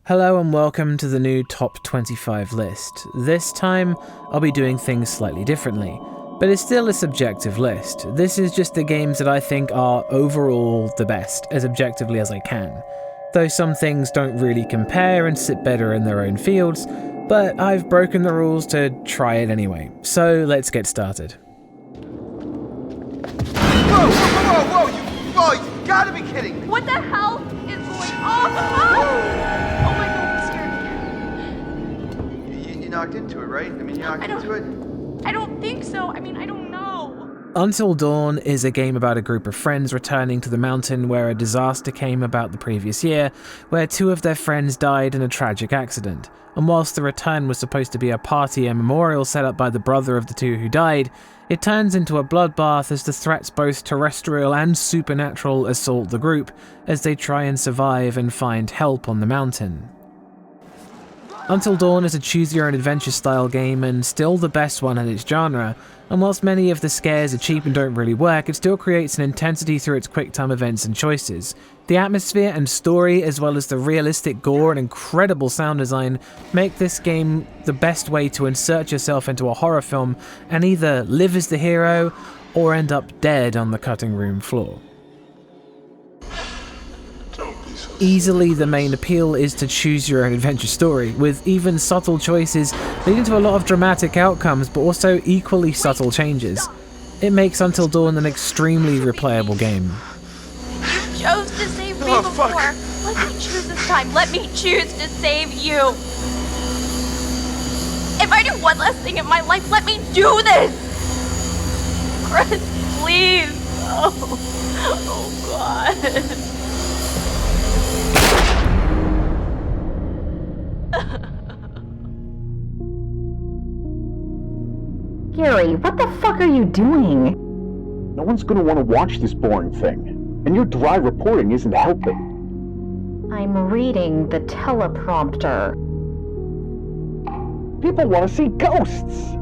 Hello and welcome to the new Top 25 list. This time, I'll be doing things slightly differently, but it's still a subjective list. This is just the games that I think are overall the best, as objectively as I can. Though some things don't really compare and sit better in their own fields, but I've broken the rules to try it anyway. So let's get started. Whoa! You gotta be kidding me! What the hell is going on? Oh my god, I'm scared again. You knocked into it, right? You knocked into it? I don't think so. I don't know. Until Dawn is a game about a group of friends returning to the mountain where a disaster came about the previous year, where two of their friends died in a tragic accident. And whilst the return was supposed to be a party and memorial set up by the brother of the two who died, it turns into a bloodbath as the threats both terrestrial and supernatural assault the group as they try and survive and find help on the mountain. Until Dawn is a choose-your-own-adventure style game and still the best one in its genre, and whilst many of the scares are cheap and don't really work, it still creates an intensity through its quick-time events and choices. The atmosphere and story, as well as the realistic gore and incredible sound design, make this game the best way to insert yourself into a horror film and either live as the hero or end up dead on the cutting room floor. Easily the main appeal is to choose your own adventure story, with even subtle choices leading to a lot of dramatic outcomes but also equally subtle changes. It makes Until Dawn an extremely replayable game. You chose to save me before. Let me choose this time. Let me choose to save you. If I do one less thing in my life, let me do this. Chris, please. Oh God. Gary, what the fuck are you doing? No one's gonna want to watch this boring thing, and your dry reporting isn't helping. I'm reading the teleprompter. People want to see ghosts!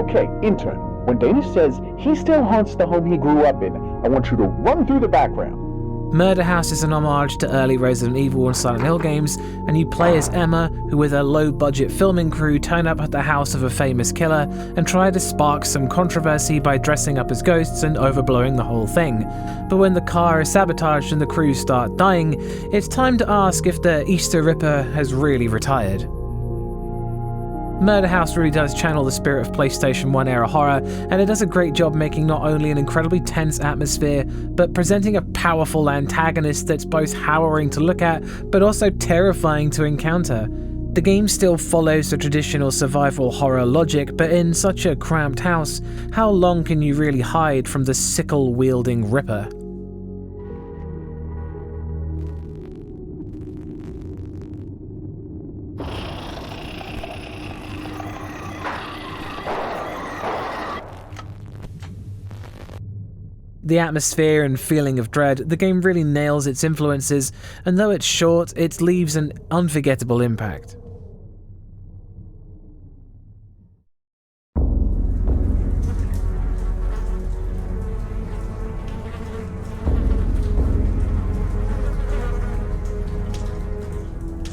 Okay, intern, when Dana says he still haunts the home he grew up in, I want you to run through the background. Murder House is an homage to early Resident Evil and Silent Hill games, and you play as Emma, who with a low-budget filming crew turn up at the house of a famous killer and try to spark some controversy by dressing up as ghosts and overblowing the whole thing. But when the car is sabotaged and the crew start dying, it's time to ask if the Easter Ripper has really retired. Murder House really does channel the spirit of PlayStation 1 era horror, and it does a great job making not only an incredibly tense atmosphere, but presenting a powerful antagonist that's both harrowing to look at, but also terrifying to encounter. The game still follows the traditional survival horror logic, but in such a cramped house, how long can you really hide from the sickle-wielding Ripper? The atmosphere and feeling of dread, the game really nails its influences, and though it's short, it leaves an unforgettable impact.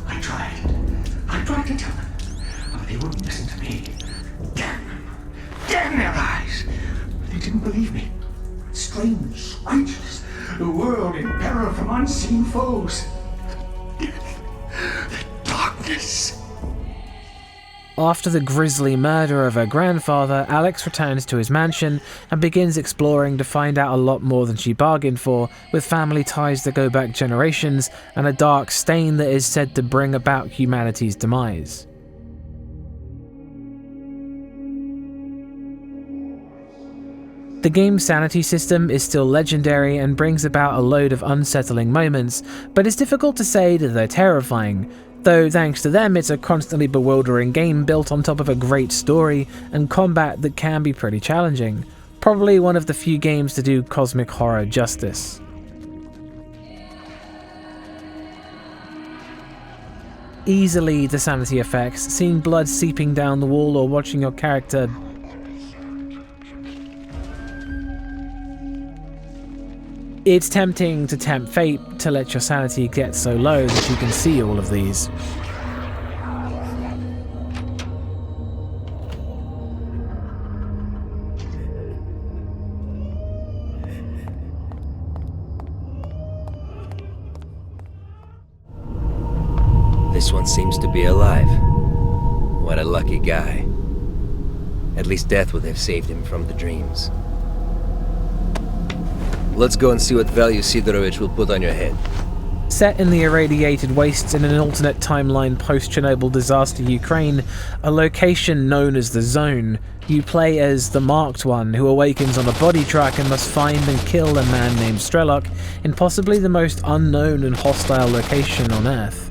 I tried to tell them, but they wouldn't listen to me. Damn their eyes! They didn't believe me. Strange creatures, the world in peril from unseen foes. The darkness. After the grisly murder of her grandfather, Alex returns to his mansion and begins exploring to find out a lot more than she bargained for, with family ties that go back generations and a dark stain that is said to bring about humanity's demise. The game's sanity system is still legendary and brings about a load of unsettling moments, but it's difficult to say that they're terrifying, though thanks to them it's a constantly bewildering game built on top of a great story and combat that can be pretty challenging. Probably one of the few games to do cosmic horror justice. Easily the sanity effects, seeing blood seeping down the wall or watching your character It's tempting to tempt fate to let your sanity get so low that you can see all of these. This one seems to be alive. What a lucky guy. At least death would have saved him from the dreams. Let's go and see what value Sidorovich will put on your head. Set in the irradiated wastes in an alternate timeline post-Chernobyl disaster Ukraine, a location known as the Zone, you play as the Marked One who awakens on a body truck and must find and kill a man named Strelok in possibly the most unknown and hostile location on Earth.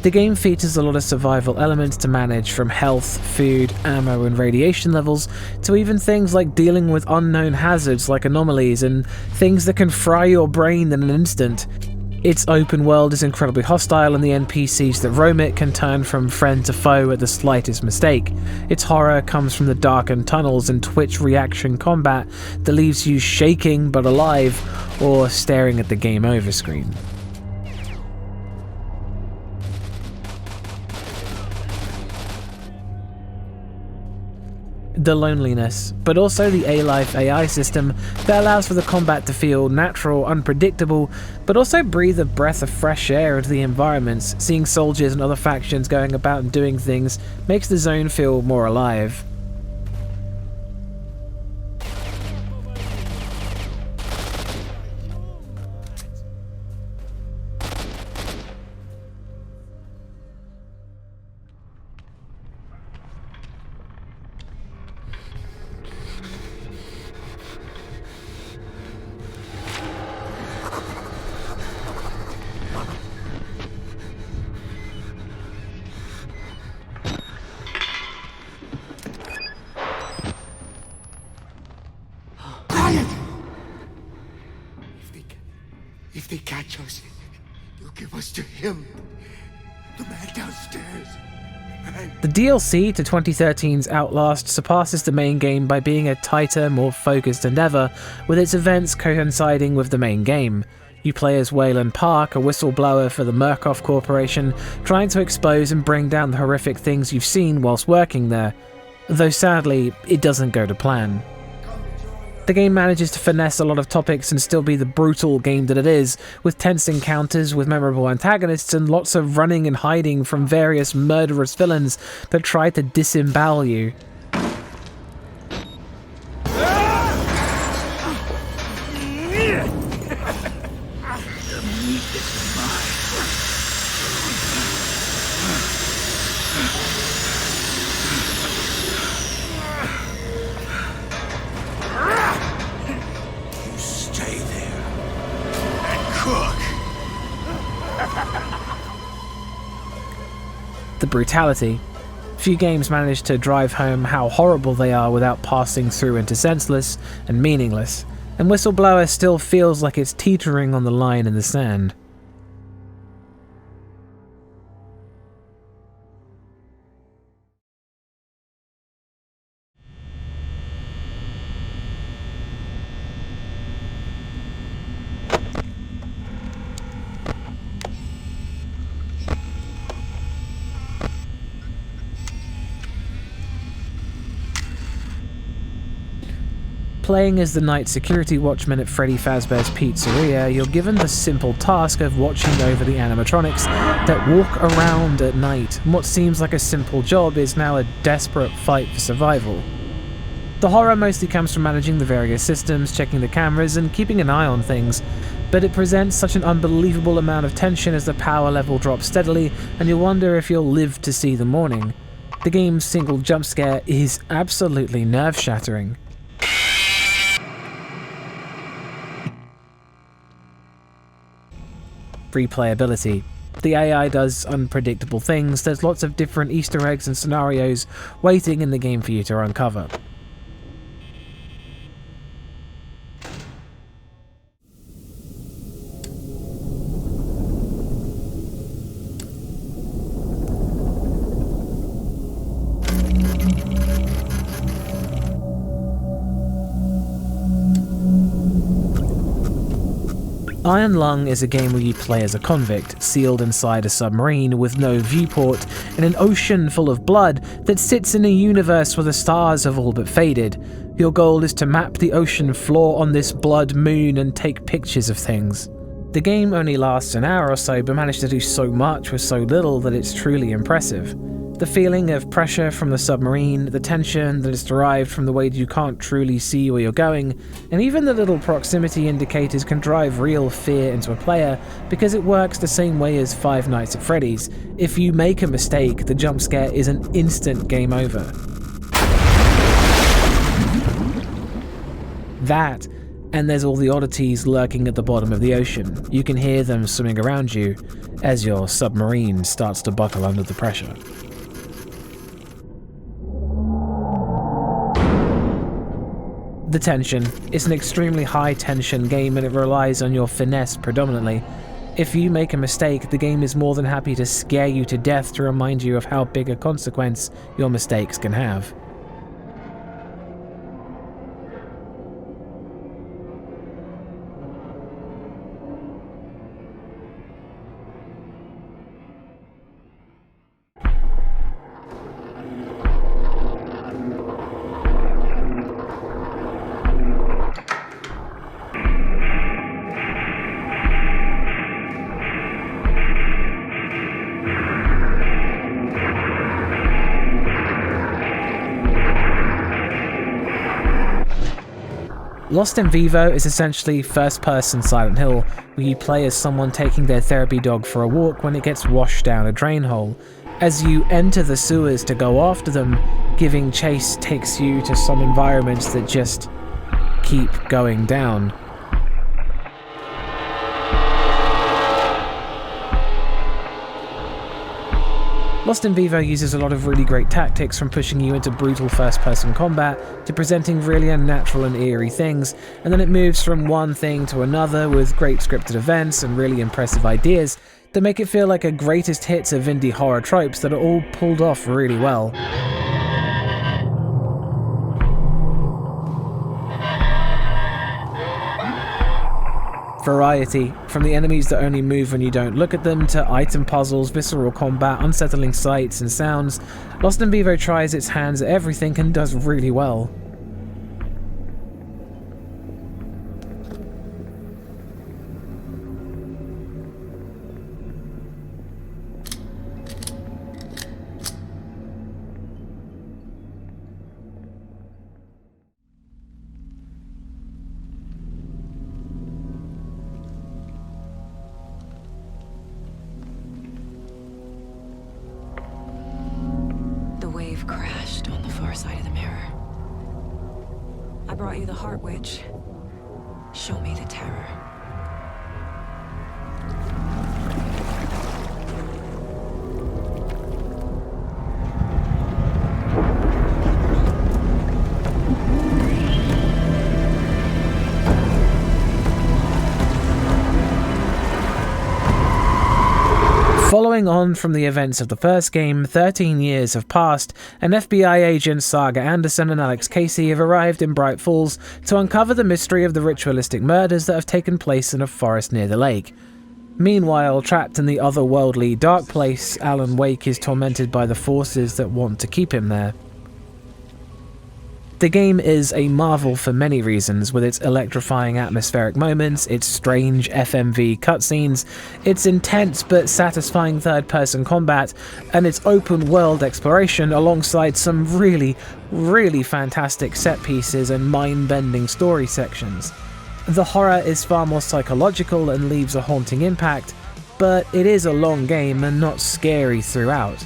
The game features a lot of survival elements to manage, from health, food, ammo and radiation levels, to even things like dealing with unknown hazards like anomalies and things that can fry your brain in an instant. Its open world is incredibly hostile and the NPCs that roam it can turn from friend to foe at the slightest mistake. Its horror comes from the darkened tunnels and twitch reaction combat that leaves you shaking but alive or staring at the game over screen. The loneliness, but also the A-Life AI system that allows for the combat to feel natural, unpredictable, but also breathe a breath of fresh air into the environments. Seeing soldiers and other factions going about and doing things makes the zone feel more alive. If they catch us, you'll give us to him. The man downstairs. The DLC to 2013's Outlast surpasses the main game by being a tighter, more focused endeavor, with its events coinciding with the main game. You play as Wayland Park, a whistleblower for the Murkoff Corporation, trying to expose and bring down the horrific things you've seen whilst working there. Though sadly, it doesn't go to plan. The game manages to finesse a lot of topics and still be the brutal game that it is, with tense encounters with memorable antagonists and lots of running and hiding from various murderous villains that try to disembowel you. The brutality. Few games manage to drive home how horrible they are without passing through into senseless and meaningless, and Whistleblower still feels like it's teetering on the line in the sand. Playing as the night security watchman at Freddy Fazbear's Pizzeria, you're given the simple task of watching over the animatronics that walk around at night, and what seems like a simple job is now a desperate fight for survival. The horror mostly comes from managing the various systems, checking the cameras, and keeping an eye on things, but it presents such an unbelievable amount of tension as the power level drops steadily, and you wonder if you'll live to see the morning. The game's single jump scare is absolutely nerve-shattering. Replayability. The AI does unpredictable things. There's lots of different Easter eggs and scenarios waiting in the game for you to uncover. Iron Lung is a game where you play as a convict, sealed inside a submarine with no viewport, in an ocean full of blood that sits in a universe where the stars have all but faded. Your goal is to map the ocean floor on this blood moon and take pictures of things. The game only lasts an hour or so, but managed to do so much with so little that it's truly impressive. The feeling of pressure from the submarine, the tension that is derived from the way that you can't truly see where you're going, and even the little proximity indicators can drive real fear into a player because it works the same way as Five Nights at Freddy's. If you make a mistake, the jump scare is an instant game over. That, and there's all the oddities lurking at the bottom of the ocean. You can hear them swimming around you as your submarine starts to buckle under the pressure. Detention is an extremely high tension game and it relies on your finesse predominantly. If you make a mistake, the game is more than happy to scare you to death to remind you of how big a consequence your mistakes can have. Lost in Vivo is essentially first-person Silent Hill, where you play as someone taking their therapy dog for a walk when it gets washed down a drain hole. As you enter the sewers to go after them, giving chase takes you to some environments that just keep going down. Lost in Vivo uses a lot of really great tactics, from pushing you into brutal first-person combat to presenting really unnatural and eerie things, and then it moves from one thing to another with great scripted events and really impressive ideas that make it feel like a greatest hits of indie horror tropes that are all pulled off really well. Variety, from the enemies that only move when you don't look at them, to item puzzles, visceral combat, unsettling sights and sounds, Lost in Vivo tries its hands at everything and does really well. Crashed on the far side of the mirror. I brought you the Heart Witch. Show me the terror. Following on from the events of the first game, 13 years have passed, and FBI agents Saga Anderson and Alex Casey have arrived in Bright Falls to uncover the mystery of the ritualistic murders that have taken place in a forest near the lake. Meanwhile, trapped in the otherworldly dark place, Alan Wake is tormented by the forces that want to keep him there. The game is a marvel for many reasons, with its electrifying atmospheric moments, its strange FMV cutscenes, its intense but satisfying third-person combat, and its open-world exploration alongside some really, really fantastic set pieces and mind-bending story sections. The horror is far more psychological and leaves a haunting impact, but it is a long game and not scary throughout.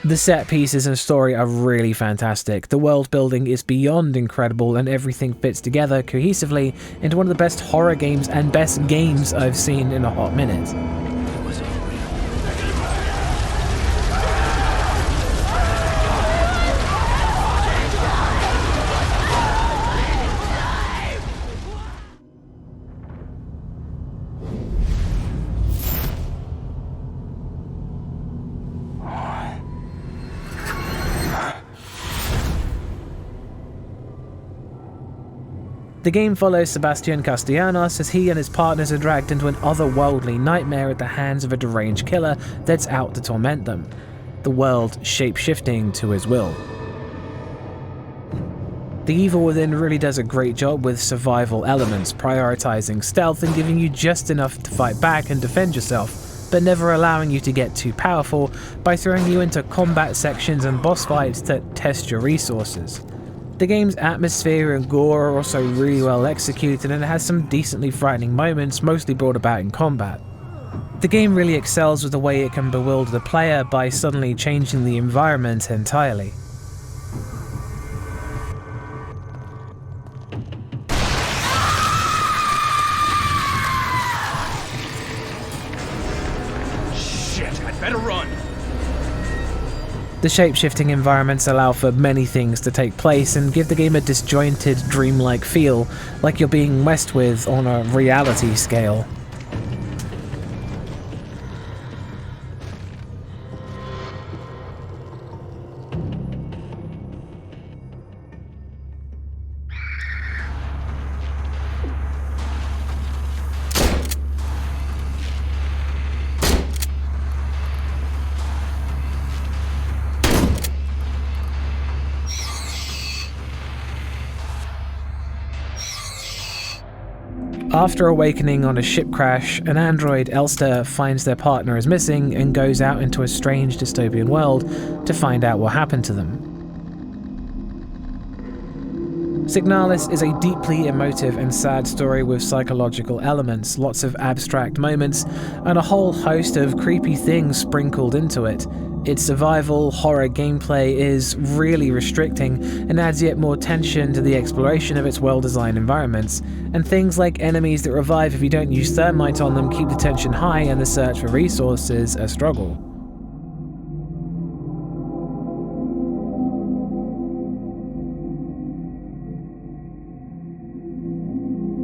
The set pieces and story are really fantastic, the world building is beyond incredible, and everything fits together cohesively into one of the best horror games and best games I've seen in a hot minute. The game follows Sebastian Castellanos as he and his partners are dragged into an otherworldly nightmare at the hands of a deranged killer that's out to torment them, the world shape-shifting to his will. The Evil Within really does a great job with survival elements, prioritizing stealth and giving you just enough to fight back and defend yourself, but never allowing you to get too powerful by throwing you into combat sections and boss fights that test your resources. The game's atmosphere and gore are also really well executed, and it has some decently frightening moments, mostly brought about in combat. The game really excels with the way it can bewilder the player by suddenly changing the environment entirely. Shit, I'd better run. The shape-shifting environments allow for many things to take place and give the game a disjointed, dreamlike feel, like you're being messed with on a reality scale. After awakening on a ship crash, an android, Elster, finds their partner is missing and goes out into a strange dystopian world to find out what happened to them. Signalis is a deeply emotive and sad story with psychological elements, lots of abstract moments, and a whole host of creepy things sprinkled into it. Its survival horror gameplay is really restricting and adds yet more tension to the exploration of its well-designed environments, and things like enemies that revive if you don't use thermite on them keep the tension high and the search for resources a struggle.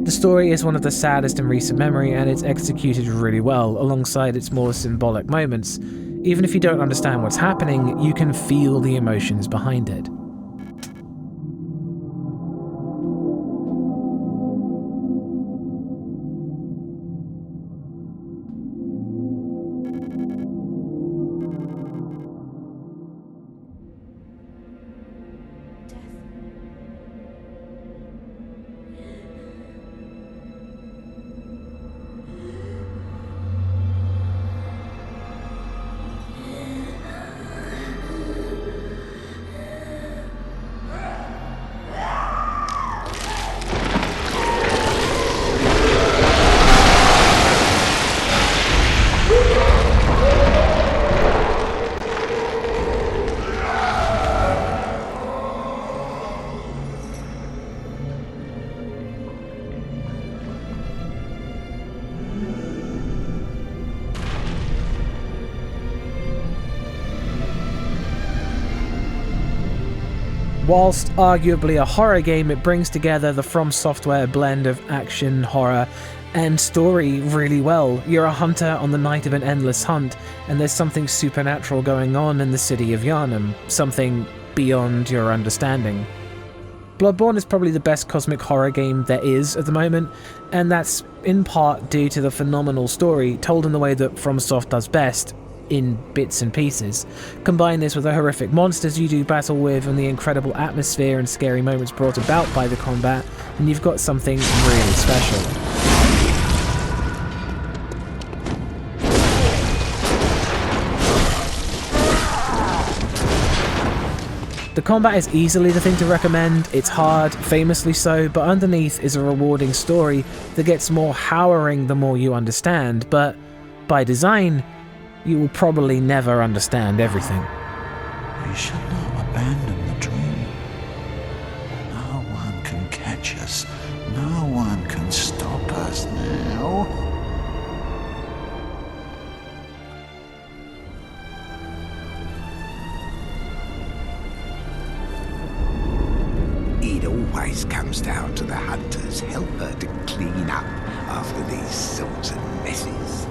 The story is one of the saddest in recent memory, and it's executed really well alongside its more symbolic moments. Even if you don't understand what's happening, you can feel the emotions behind it. Whilst arguably a horror game, it brings together the From Software blend of action, horror, and story really well. You're a hunter on the night of an endless hunt, and there's something supernatural going on in the city of Yharnam, something beyond your understanding. Bloodborne is probably the best cosmic horror game there is at the moment, and that's in part due to the phenomenal story told in the way that FromSoft does best, in bits and pieces. Combine this with the horrific monsters you do battle with and the incredible atmosphere and scary moments brought about by the combat, and you've got something really special. The combat is easily the thing to recommend. It's hard, famously so, but underneath is a rewarding story that gets more harrowing the more you understand, but by design, you will probably never understand everything. We should not abandon the dream. No one can catch us. No one can stop us now. It always comes down to the hunter's helper to clean up after these sorts of messes.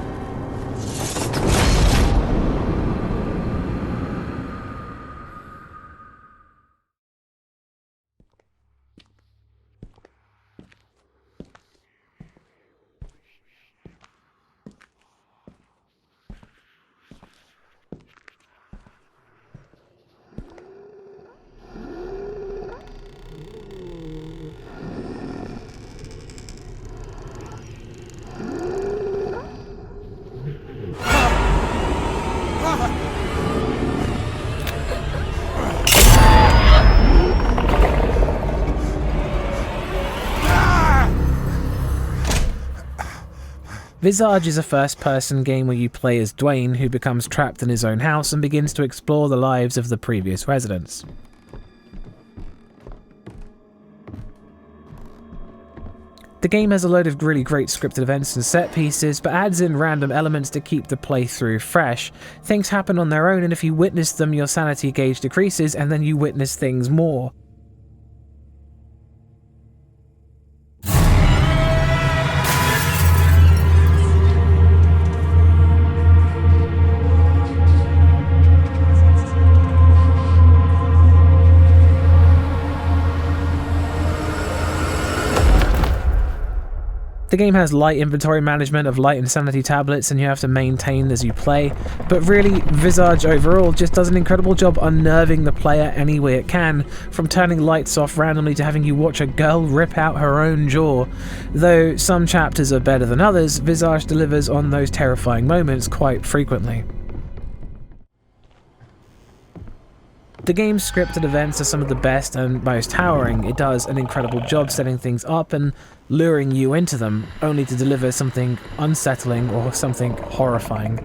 Visage is a first-person game where you play as Dwayne, who becomes trapped in his own house and begins to explore the lives of the previous residents. The game has a load of really great scripted events and set pieces, but adds in random elements to keep the playthrough fresh. Things happen on their own, and if you witness them, your sanity gauge decreases, and then you witness things more. The game has light inventory management of light and sanity tablets, and you have to maintain as you play, but really, Visage overall just does an incredible job unnerving the player any way it can, from turning lights off randomly to having you watch a girl rip out her own jaw. Though some chapters are better than others, Visage delivers on those terrifying moments quite frequently. The game's scripted events are some of the best and most towering. It does an incredible job setting things up and luring you into them, only to deliver something unsettling or something horrifying.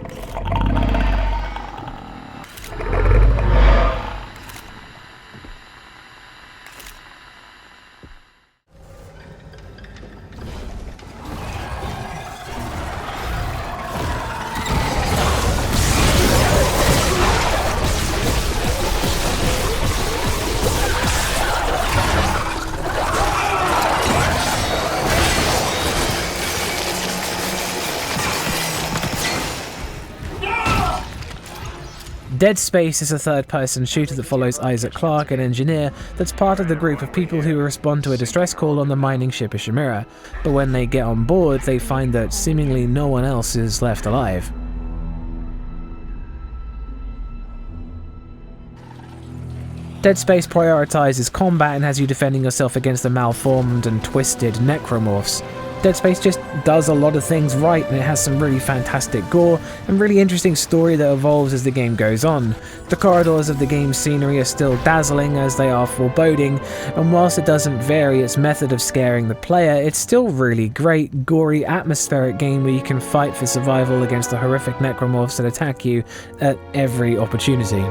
Dead Space is a third-person shooter that follows Isaac Clarke, an engineer that's part of the group of people who respond to a distress call on the mining ship Ishimura, but when they get on board, they find that seemingly no one else is left alive. Dead Space prioritizes combat and has you defending yourself against the malformed and twisted necromorphs. Dead Space just does a lot of things right, and it has some really fantastic gore and really interesting story that evolves as the game goes on. The corridors of the game's scenery are still dazzling as they are foreboding, and whilst it doesn't vary its method of scaring the player, it's still really great, gory, atmospheric game where you can fight for survival against the horrific necromorphs that attack you at every opportunity.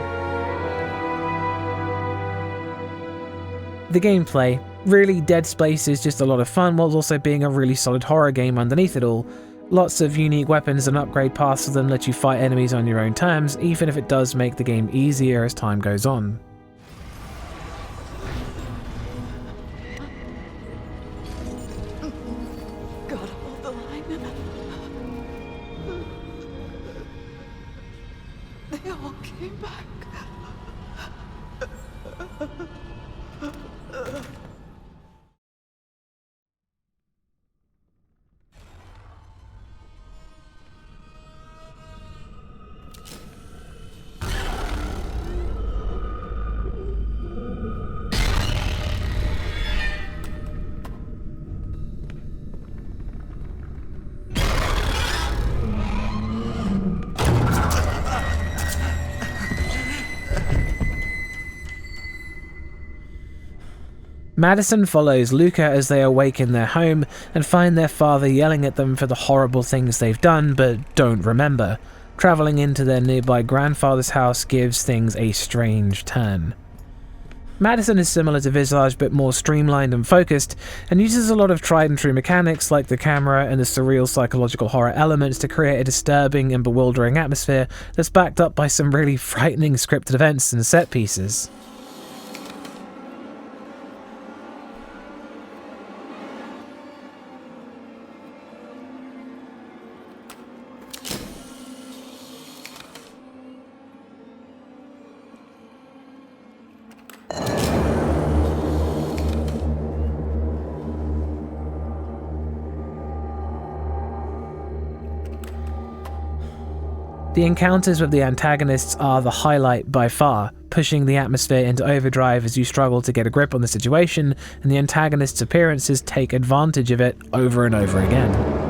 The gameplay. Really, Dead Space is just a lot of fun while also being a really solid horror game underneath it all. Lots of unique weapons and upgrade paths to them let you fight enemies on your own terms, even if it does make the game easier as time goes on. Gotta hold the line. They all came back. MADiSON follows Luca as they awake in their home and find their father yelling at them for the horrible things they've done but don't remember. Travelling into their nearby grandfather's house gives things a strange turn. MADiSON is similar to Visage but more streamlined and focused, and uses a lot of tried and true mechanics like the camera and the surreal psychological horror elements to create a disturbing and bewildering atmosphere that's backed up by some really frightening scripted events and set pieces. The encounters with the antagonists are the highlight by far, pushing the atmosphere into overdrive as you struggle to get a grip on the situation, and the antagonists' appearances take advantage of it over and over again.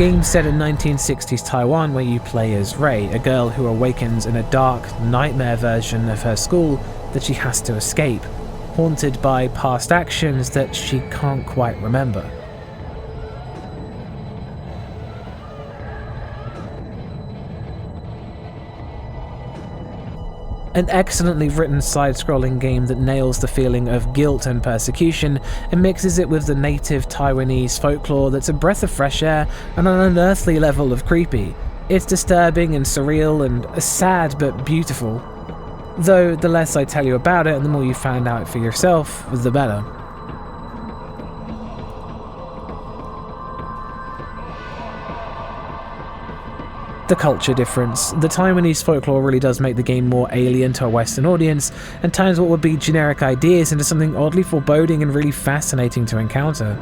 game's set in 1960s Taiwan, where you play as Rei, a girl who awakens in a dark, nightmare version of her school that she has to escape, haunted by past actions that she can't quite remember. An excellently written side-scrolling game that nails the feeling of guilt and persecution and mixes it with the native Taiwanese folklore that's a breath of fresh air and an unearthly level of creepy. It's disturbing and surreal and sad but beautiful. Though the less I tell you about it and the more you find out for yourself, the better. The culture difference. The Taiwanese folklore really does make the game more alien to a Western audience, and turns what would be generic ideas into something oddly foreboding and really fascinating to encounter.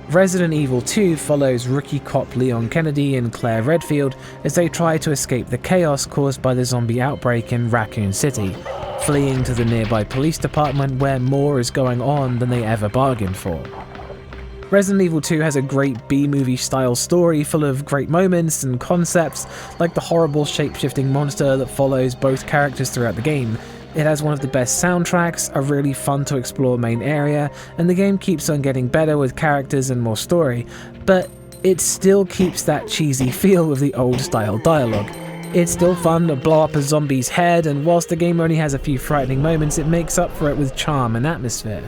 Resident Evil 2 follows rookie cop Leon Kennedy and Claire Redfield as they try to escape the chaos caused by the zombie outbreak in Raccoon City, fleeing to the nearby police department where more is going on than they ever bargained for. Resident Evil 2 has a great B-movie style story full of great moments and concepts, like the horrible shape-shifting monster that follows both characters throughout the game. It has one of the best soundtracks, a really fun to explore main area, and the game keeps on getting better with characters and more story, but it still keeps that cheesy feel with the old style dialogue. It's still fun to blow up a zombie's head, and whilst the game only has a few frightening moments, it makes up for it with charm and atmosphere.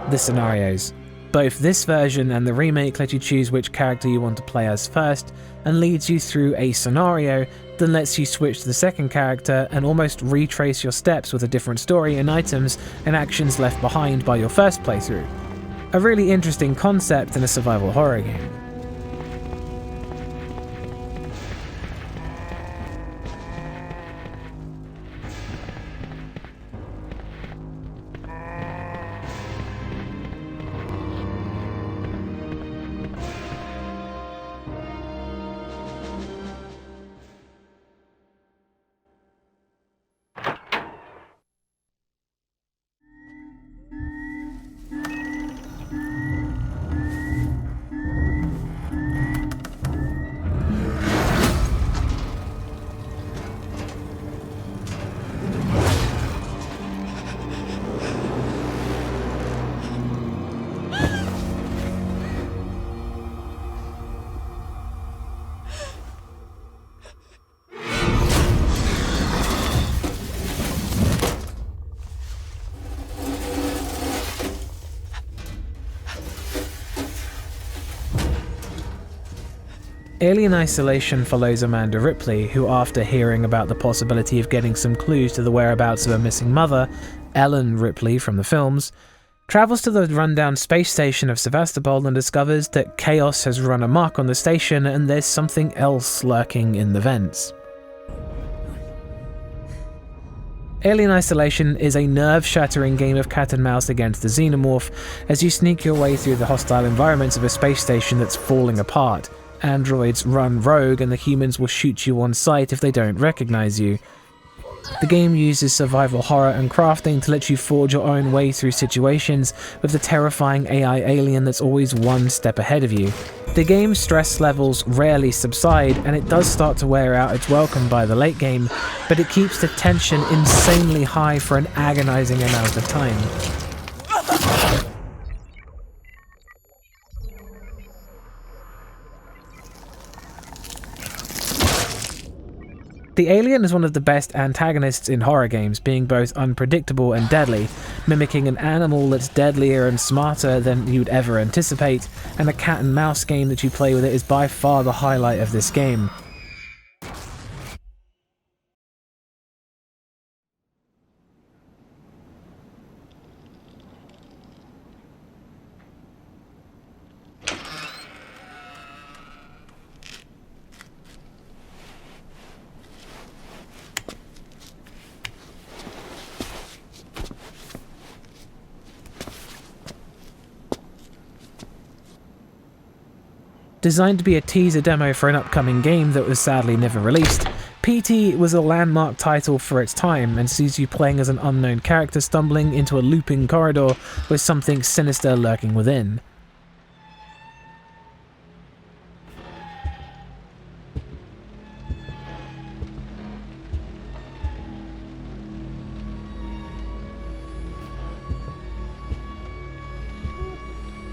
The scenarios. Both this version and the remake let you choose which character you want to play as first, and leads you through a scenario, then lets you switch to the second character and almost retrace your steps with a different story and items and actions left behind by your first playthrough. A really interesting concept in a survival horror game. Alien Isolation follows Amanda Ripley, who after hearing about the possibility of getting some clues to the whereabouts of her missing mother, Ellen Ripley from the films, travels to the rundown space station of Sevastopol and discovers that chaos has run amok on the station and there's something else lurking in the vents. Alien Isolation is a nerve-shattering game of cat and mouse against the xenomorph as you sneak your way through the hostile environments of a space station that's falling apart. Androids run rogue and the humans will shoot you on sight if they don't recognize you. The game uses survival horror and crafting to let you forge your own way through situations with the terrifying AI alien that's always one step ahead of you. The game's stress levels rarely subside and it does start to wear out its welcome by the late game, but it keeps the tension insanely high for an agonizing amount of time. The alien is one of the best antagonists in horror games, being both unpredictable and deadly, mimicking an animal that's deadlier and smarter than you'd ever anticipate, and the cat and mouse game that you play with it is by far the highlight of this game. Designed to be a teaser demo for an upcoming game that was sadly never released, PT was a landmark title for its time and sees you playing as an unknown character stumbling into a looping corridor with something sinister lurking within.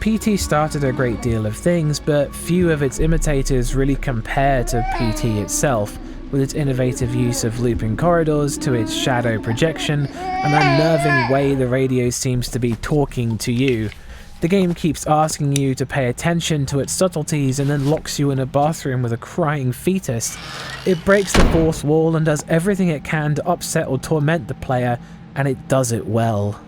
PT started a great deal of things, but few of its imitators really compare to PT itself, with its innovative use of looping corridors to its shadow projection, an unnerving way the radio seems to be talking to you. The game keeps asking you to pay attention to its subtleties and then locks you in a bathroom with a crying fetus. It breaks the fourth wall and does everything it can to upset or torment the player, and it does it well.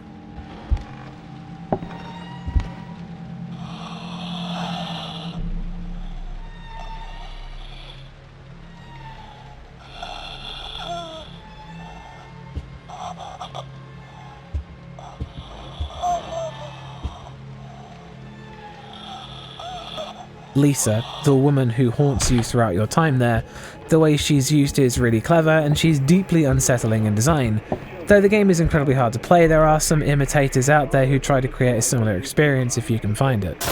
Lisa, the woman who haunts you throughout your time there, the way she's used is really clever and she's deeply unsettling in design. Though the game is incredibly hard to play, there are some imitators out there who try to create a similar experience if you can find it.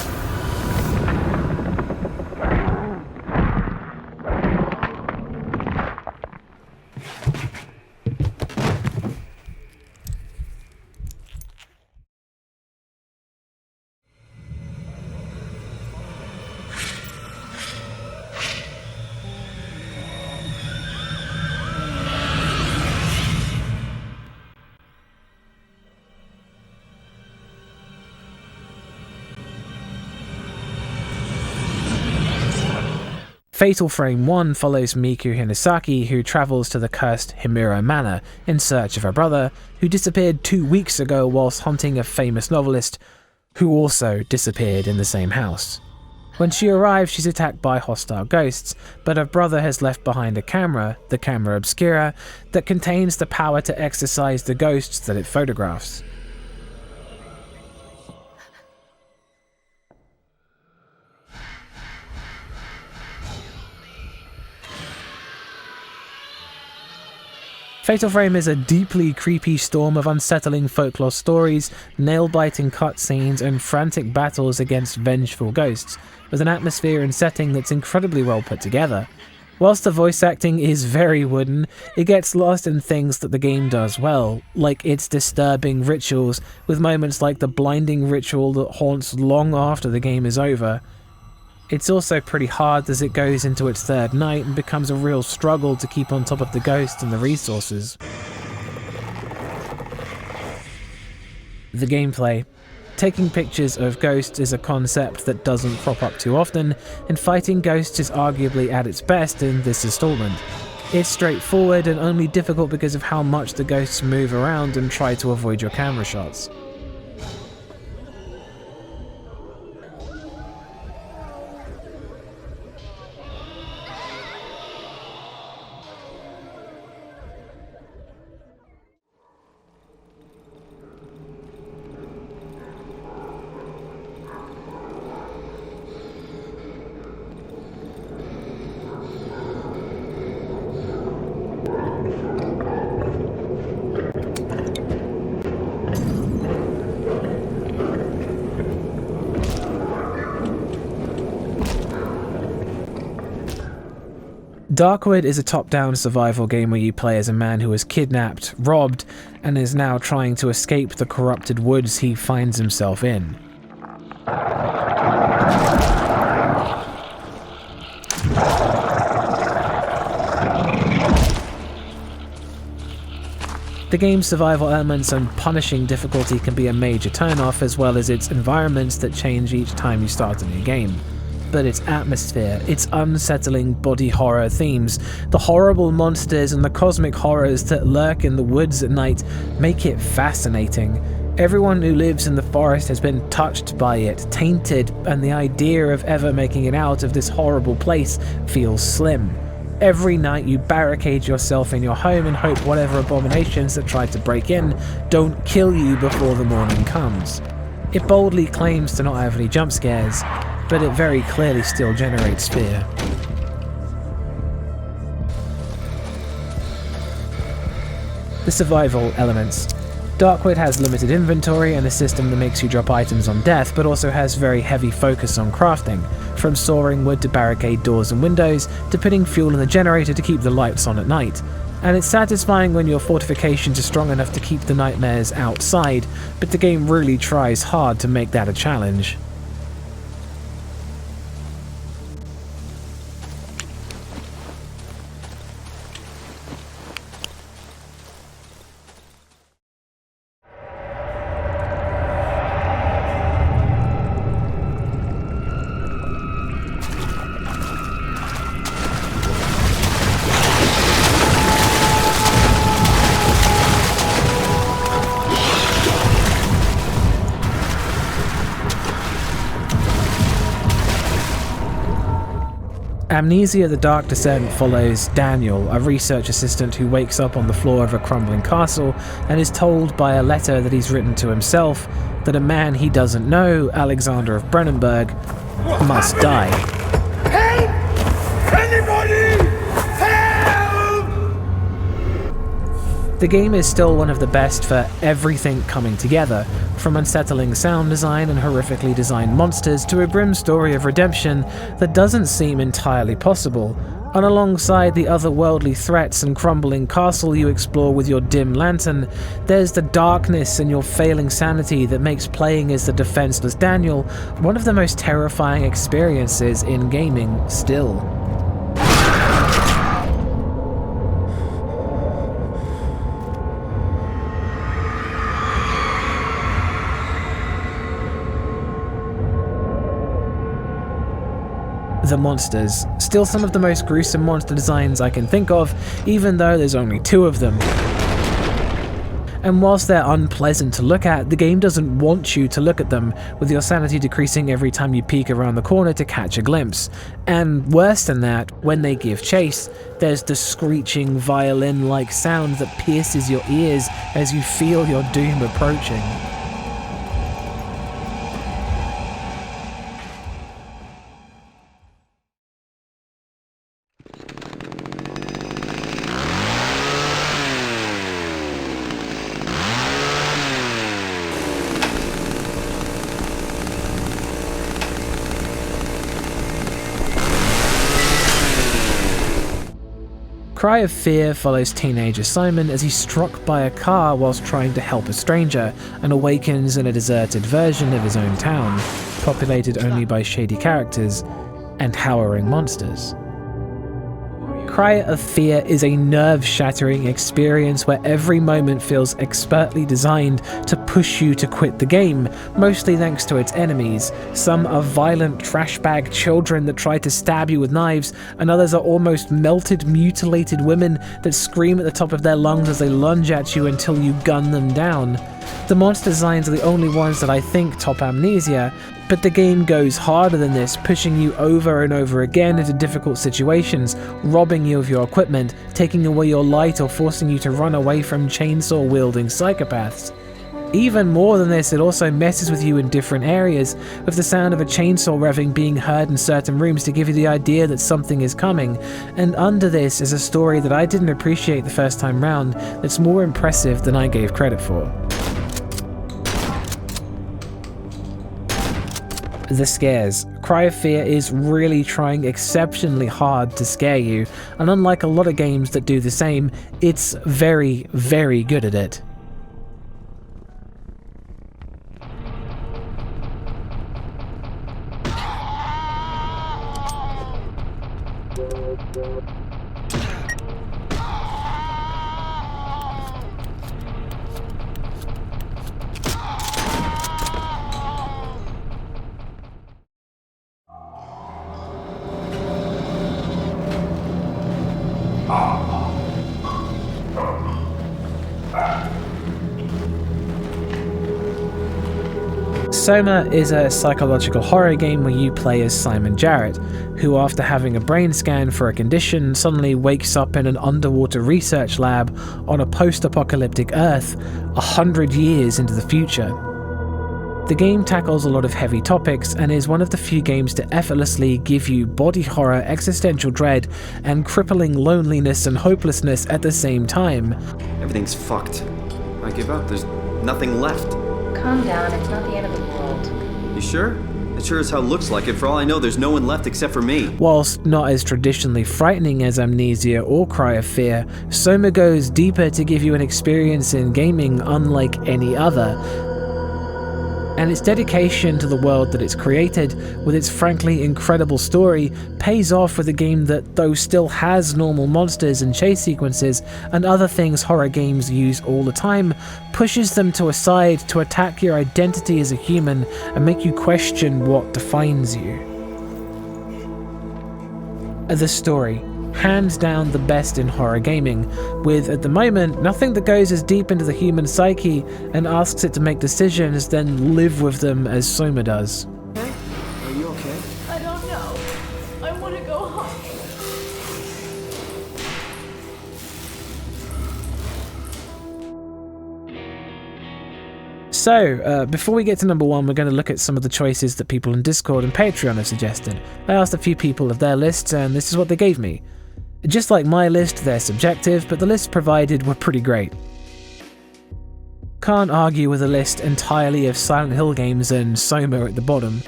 Fatal Frame 1 follows Miku Hinasaki, who travels to the cursed Himuro Manor in search of her brother, who disappeared 2 weeks ago whilst hunting a famous novelist who also disappeared in the same house. When she arrives, she's attacked by hostile ghosts, but her brother has left behind a camera, the camera obscura, that contains the power to exorcise the ghosts that it photographs. Fatal Frame is a deeply creepy storm of unsettling folklore stories, nail-biting cutscenes, and frantic battles against vengeful ghosts, with an atmosphere and setting that's incredibly well put together. Whilst the voice acting is very wooden, it gets lost in things that the game does well, like its disturbing rituals, with moments like the blinding ritual that haunts long after the game is over. It's also pretty hard as it goes into its third night and becomes a real struggle to keep on top of the ghosts and the resources. The gameplay. Taking pictures of ghosts is a concept that doesn't crop up too often, and fighting ghosts is arguably at its best in this installment. It's straightforward and only difficult because of how much the ghosts move around and try to avoid your camera shots. Darkwood is a top-down survival game where you play as a man who was kidnapped, robbed, and is now trying to escape the corrupted woods he finds himself in. The game's survival elements and punishing difficulty can be a major turn-off, as well as its environments that change each time you start a new game. But its atmosphere, its unsettling body horror themes, the horrible monsters and the cosmic horrors that lurk in the woods at night make it fascinating. Everyone who lives in the forest has been touched by it, tainted, and the idea of ever making it out of this horrible place feels slim. Every night you barricade yourself in your home and hope whatever abominations that try to break in don't kill you before the morning comes. It boldly claims to not have any jump scares, but it very clearly still generates fear. The survival elements. Darkwood has limited inventory and a system that makes you drop items on death, but also has very heavy focus on crafting, from sawing wood to barricade doors and windows, to putting fuel in the generator to keep the lights on at night. And it's satisfying when your fortifications are strong enough to keep the nightmares outside, but the game really tries hard to make that a challenge. Amnesia: The Dark Descent follows Daniel, a research assistant who wakes up on the floor of a crumbling castle and is told by a letter that he's written to himself that a man he doesn't know, Alexander of Brennenburg, must die. Help! Anybody! Help! The game is still one of the best for everything coming together, from unsettling sound design and horrifically designed monsters to a grim story of redemption that doesn't seem entirely possible. And alongside the otherworldly threats and crumbling castle you explore with your dim lantern, there's the darkness and your failing sanity that makes playing as the defenseless Daniel one of the most terrifying experiences in gaming still. The monsters. Still some of the most gruesome monster designs I can think of, even though there's only 2 of them. And whilst they're unpleasant to look at, the game doesn't want you to look at them, with your sanity decreasing every time you peek around the corner to catch a glimpse. And worse than that, when they give chase, there's the screeching violin-like sound that pierces your ears as you feel your doom approaching. Cry of Fear follows teenager Simon as he's struck by a car whilst trying to help a stranger, and awakens in a deserted version of his own town, populated only by shady characters and howling monsters. Cry of Fear is a nerve-shattering experience where every moment feels expertly designed to push you to quit the game, mostly thanks to its enemies. Some are violent trash-bag children that try to stab you with knives, and others are almost melted, mutilated women that scream at the top of their lungs as they lunge at you until you gun them down. The monster designs are the only ones that I think top Amnesia, but the game goes harder than this, pushing you over and over again into difficult situations, robbing you of your equipment, taking away your light, or forcing you to run away from chainsaw-wielding psychopaths. Even more than this, it also messes with you in different areas, with the sound of a chainsaw revving being heard in certain rooms to give you the idea that something is coming, and under this is a story that I didn't appreciate the first time round that's more impressive than I gave credit for. The scares. Cry of Fear is really trying exceptionally hard to scare you, and unlike a lot of games that do the same, it's very, very good at it. SOMA is a psychological horror game where you play as Simon Jarrett, who after having a brain scan for a condition suddenly wakes up in an underwater research lab on a post-apocalyptic Earth 100 years into the future. The game tackles a lot of heavy topics and is one of the few games to effortlessly give you body horror, existential dread, and crippling loneliness and hopelessness at the same time. Everything's fucked. I give up. There's nothing left. Calm down, it's not the end of the world. You sure? It sure as hell looks like it. For all I know, there's no one left except for me. Whilst not as traditionally frightening as Amnesia or Cry of Fear, SOMA goes deeper to give you an experience in gaming unlike any other. And its dedication to the world that it's created, with its frankly incredible story, pays off with a game that, though still has normal monsters and chase sequences and other things horror games use all the time, pushes them to a side to attack your identity as a human and make you question what defines you. The story. Hands down the best in horror gaming, with, at the moment, nothing that goes as deep into the human psyche and asks it to make decisions, then live with them as SOMA does. Okay? Are you okay? I don't know. I want to go home. So, before we get to number 1, we're going to look at some of the choices that people in Discord and Patreon have suggested. I asked a few people of their lists, and this is what they gave me. Just like my list, they're subjective, but the lists provided were pretty great. Can't argue with a list entirely of Silent Hill games and SOMA at the bottom.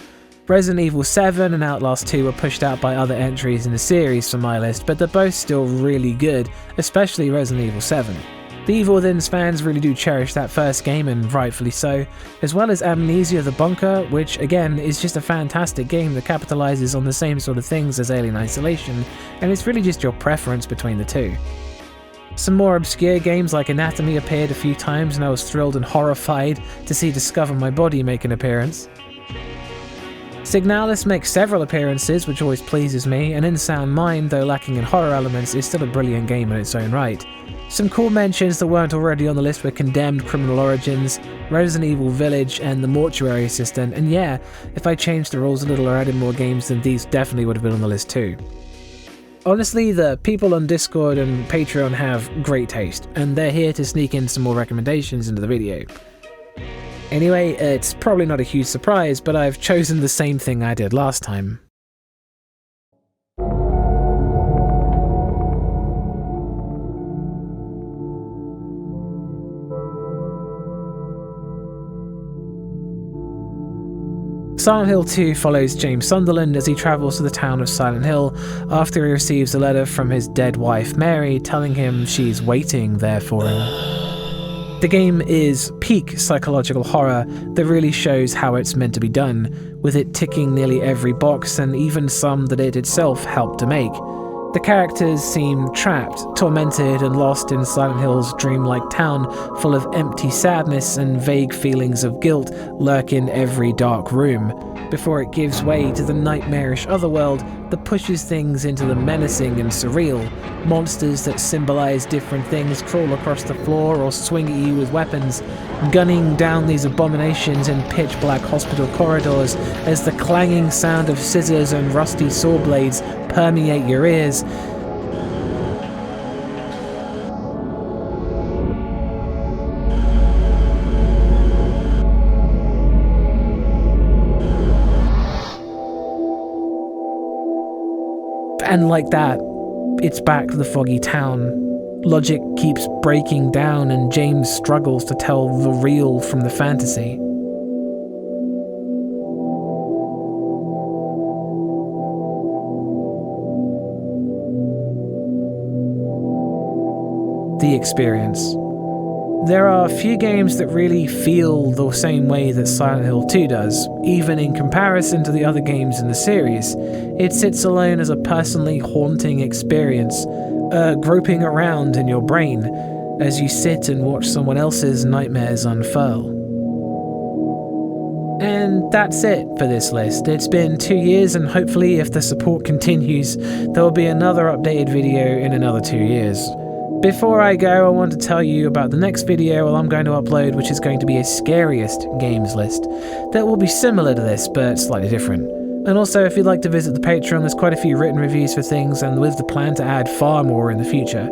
Resident Evil 7 and Outlast 2 were pushed out by other entries in the series for my list, but they're both still really good, especially Resident Evil 7. The Evil Within's fans really do cherish that first game, and rightfully so, as well as Amnesia the Bunker, which again is just a fantastic game that capitalizes on the same sort of things as Alien Isolation, and it's really just your preference between the two. Some more obscure games like Anatomy appeared a few times, and I was thrilled and horrified to see Discover My Body make an appearance. Signalis makes several appearances, which always pleases me, and In Sound Mind, though lacking in horror elements, is still a brilliant game in its own right. Some cool mentions that weren't already on the list were Condemned Criminal Origins, Resident Evil Village, and The Mortuary Assistant, and yeah, if I changed the rules a little or added more games, then these definitely would have been on the list too. Honestly, the people on Discord and Patreon have great taste, and they're here to sneak in some more recommendations into the video. Anyway, it's probably not a huge surprise, but I've chosen the same thing I did last time. Silent Hill 2 follows James Sunderland as he travels to the town of Silent Hill after he receives a letter from his dead wife Mary telling him she's waiting there for him. The game is peak psychological horror that really shows how it's meant to be done, with it ticking nearly every box and even some that it itself helped to make. The characters seem trapped, tormented, and lost in Silent Hill's dreamlike town, full of empty sadness and vague feelings of guilt lurk in every dark room, before it gives way to the nightmarish otherworld that pushes things into the menacing and surreal. Monsters that symbolize different things crawl across the floor or swing at you with weapons, gunning down these abominations in pitch-black hospital corridors as the clanging sound of scissors and rusty saw blades permeate your ears. And like that, it's back to the foggy town. Logic keeps breaking down and James struggles to tell the real from the fantasy. The experience. There are few games that really feel the same way that Silent Hill 2 does, even in comparison to the other games in the series. It sits alone as a personally haunting experience, groping around in your brain as you sit and watch someone else's nightmares unfurl. And that's it for this list. It's been 2 years, and hopefully if the support continues, there will be another updated video in another 2 years. Before I go, I want to tell you about the next video I'm going to upload, which is going to be a scariest games list that will be similar to this, but slightly different. And also, if you'd like to visit the Patreon, there's quite a few written reviews for things, and with the plan to add far more in the future.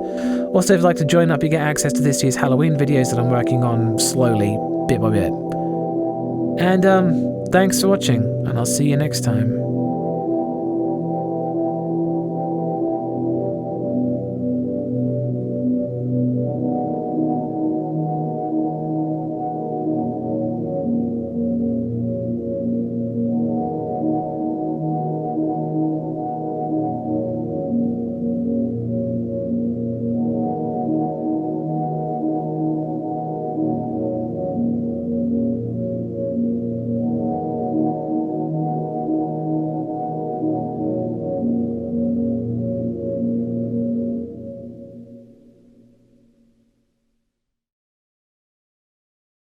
Also, if you'd like to join up, you get access to this year's Halloween videos that I'm working on slowly, bit by bit. And thanks for watching, and I'll see you next time.